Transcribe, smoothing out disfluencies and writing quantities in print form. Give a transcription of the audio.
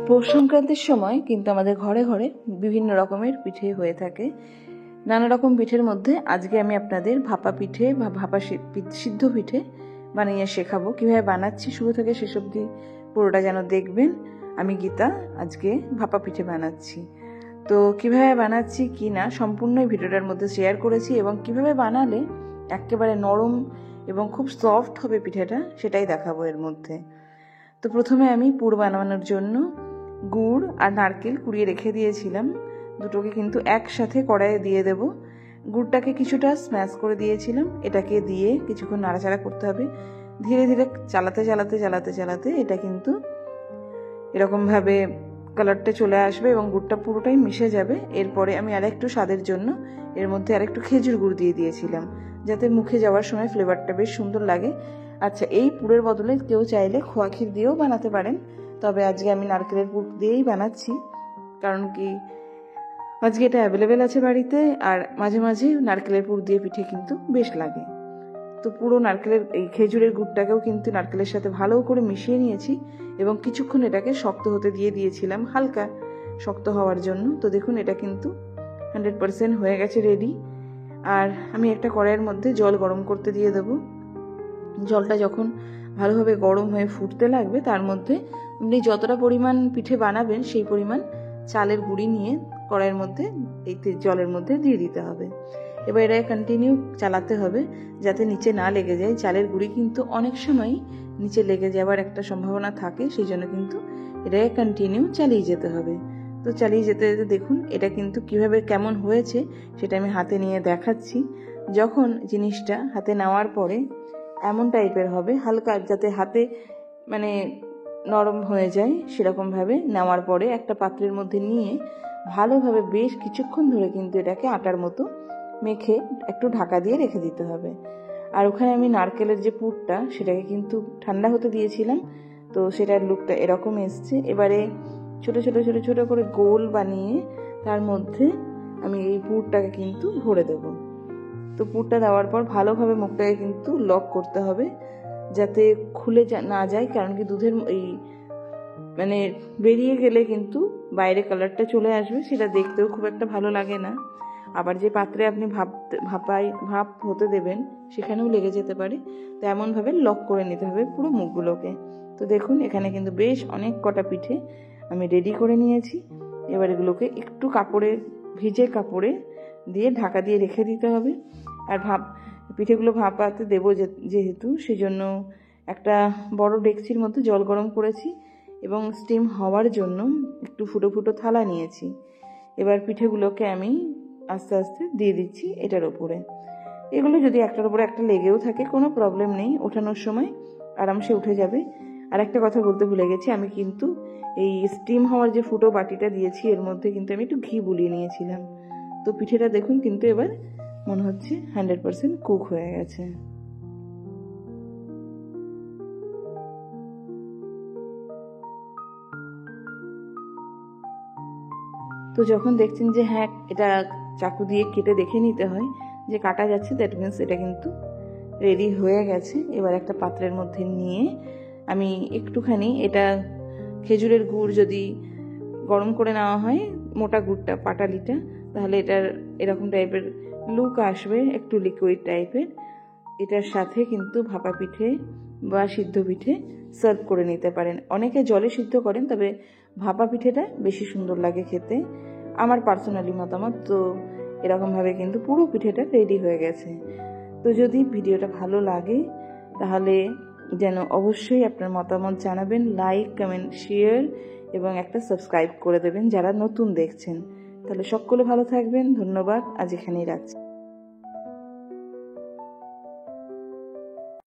পৌষ সংক্রান্তির সময় কিন্তু আমাদের ঘরে ঘরে বিভিন্ন রকমের পিঠে হয়ে থাকে। নানা রকম পিঠের মধ্যে আজকে আমি আপনাদের ভাপা পিঠে বা ভাপা সিদ্ধ পিঠে বানিয়ে শেখাবো। কীভাবে বানাচ্ছি শুরু থেকে শেষ অবধি পুরোটা যেন দেখবেন। আমি গীতা আজকে ভাপা পিঠে বানাচ্ছি। তো কিভাবে বানাচ্ছি কি না সম্পূর্ণ ভিডিওটার মধ্যে শেয়ার করেছি, এবং কিভাবে বানালে একেবারে নরম এবং খুব সফট হবে পিঠেটা সেটাই দেখাবো এর মধ্যে। তো প্রথমে আমি পুর বানানোর জন্য গুড় আর নারকেল কুড়িয়ে রেখে দিয়েছিলাম, দুটোকে কিন্তু একসাথে কড়াইয়ে দিয়ে দেব। গুড়টাকে কিছুটা স্ম্যাশ করে দিয়েছিলাম, এটাকে দিয়ে কিছুক্ষণ নাড়াচাড়া করতে হবে। ধীরে ধীরে চালাতে চালাতে চালাতে চালাতে এটা কিন্তু এরকমভাবে কালারটা চলে আসবে এবং গুড়টা পুরোটাই মিশে যাবে। এরপরে আমি আরেকটু স্বাদের জন্য এর মধ্যে আরেকটু খেজুর গুড় দিয়ে দিয়েছিলাম, যাতে মুখে যাওয়ার সময় ফ্লেভারটা বেশ সুন্দর লাগে। আচ্ছা, এই পুরের বদলে কেউ চাইলে খোয়া ক্ষীর দিয়েও বানাতে পারেন, তবে আজকে আমি নারকেলের পুর দিয়েই বানাচ্ছি, কারণ কি আজকে এটা অ্যাভেলেবেল আছে বাড়িতে, আর মাঝে মাঝে নারকেলের পুর দিয়ে পিঠে কিন্তু বেশ লাগে। তো পুরো নারকেলের এই খেজুরের গুড়টাকেও কিন্তু নারকেলের সাথে ভালো করে মিশিয়ে নিয়েছি এবং কিছুক্ষণ এটাকে শক্ত হতে দিয়ে দিয়েছিলাম, হালকা শক্ত হওয়ার জন্য। তো দেখুন এটা কিন্তু 100% হয়ে গেছে রেডি। আর আমি একটা কড়াইয়ের মধ্যে জল গরম করতে দিয়ে দেবো। জলটা যখন ভালোভাবে গরম হয়ে ফুটতে লাগবে তার মধ্যে আপনি যতটা পরিমাণ পিঠে বানাবেন সেই পরিমাণ চালের গুঁড়ি নিয়ে কড়াইয়ের মধ্যে এই জলের মধ্যে দিয়ে দিতে হবে। এবার এটা কন্টিনিউ চালাতে হবে যাতে নিচে না লেগে যায়। চালের গুঁড়ি কিন্তু অনেক সময় নিচে লেগে যাওয়ার একটা সম্ভাবনা থাকে, সেই জন্য কিন্তু এটাকে কন্টিনিউ চালিয়ে যেতে হবে। তো চালিয়ে যেতে যেতে দেখুন এটা কিন্তু কিভাবে কেমন হয়েছে সেটা আমি হাতে নিয়ে দেখাচ্ছি। যখন জিনিসটা হাতে নেওয়ার পরে এমন টাইপের হবে, হালকা যাতে হাতে মানে নরম হয়ে যায় সেরকমভাবে নেওয়ার পরে একটা পাত্রের মধ্যে নিয়ে ভালোভাবে বেশ কিছুক্ষণ ধরে কিন্তু এটাকে আটার মতো মেখে একটু ঢাকা দিয়ে রেখে দিতে হবে। আর ওখানে আমি নারকেলের যে পুরটা সেটাকে কিন্তু ঠান্ডা হতে দিয়েছিলাম, তো সেটার লুকটা এরকম এসছে। এবারে ছোট ছোট ছোট ছোট করে গোল বানিয়ে তার মধ্যে আমি এই পুরটাকে কিন্তু ভরে দেব। তো পুরটা দেওয়ার পর ভালোভাবে মুখটাকে কিন্তু লক করতে হবে যাতে খুলে না যায়, কারণ কি দুধের এই মানে বেরিয়ে গেলে কিন্তু বাইরে কালারটা চলে আসবে, সেটা দেখতেও খুব একটা ভালো লাগে না। আবার যে পাত্রে আপনি ভাপ হতে দেবেন সেখানেও লেগে যেতে পারে, তো এমনভাবে লক করে নিতে হবে পুরো মুখগুলোকে। তো দেখুন এখানে কিন্তু বেশ অনেক কটা পিঠে আমি রেডি করে নিয়েছি। এবার এগুলোকে একটু ভিজে কাপড়ে দিয়ে ঢাকা দিয়ে রেখে দিতে হবে। আর পিঠেগুলো ভাপাতে দেবো যেহেতু, সেজন্য একটা বড় ডেকচির মধ্যে জল গরম করেছি এবং স্টিম হওয়ার জন্য একটু ফুটো ফুটো থালা নিয়েছি। এবার পিঠেগুলোকে আমি আস্তে আস্তে দিয়ে দিচ্ছি এটার ওপরে। এগুলো যদি একটার উপরে একটা লেগেও থাকে কোনো প্রবলেম নেই, ওঠানোর সময় আরামসে উঠে যাবে। আর একটা কথা বলতে ভুলে গেছি, আমি কিন্তু এই স্টিম হওয়ার যে ফুটো বাটিটা দিয়েছি এর মধ্যে কিন্তু আমি একটু ঘি বুলিয়ে নিয়েছিলাম। তো পিঠেটা দেখুন কিন্তু এবার মনে হচ্ছে 100% কুক হয়ে গেছে। তো যখন দেখছেন যে হ্যাঁ এটা চাকু দিয়ে কেটে দেখে নিতে হয় যে কাটা যাচ্ছে, দ্যাট মিনস এটা কিন্তু রেডি হয়ে গেছে। এবার একটা পাত্রের মধ্যে নিয়ে আমি একটুখানি এটা খেজুরের গুড় যদি গরম করে নেওয়া হয়, মোটা গুড়টা পাটালিটা, তাহলে এটার এরকম টাইপের লুক আসবে, একটু লিকুইড টাইপের। এটার সাথে কিন্তু ভাপা পিঠে বা সিদ্ধ পিঠে সার্ভ করে নিতে পারেন। অনেকে জলে সিদ্ধ করেন, তবে ভাপা পিঠেটা বেশি সুন্দর লাগে খেতে, আমার পার্সোনালি মতামত। তো এরকমভাবে কিন্তু পুরো পিঠেটা রেডি হয়ে গেছে। তো যদি ভিডিওটা ভালো লাগে তাহলে যেন অবশ্যই আপনার মতামত জানাবেন, লাইক কমেন্ট শেয়ার এবং একটা সাবস্ক্রাইব করে দেবেন যারা নতুন দেখছেন। তাহলে সকলে ভালো থাকবেন। ধন্যবাদ, আজ এখানেই রাখছি।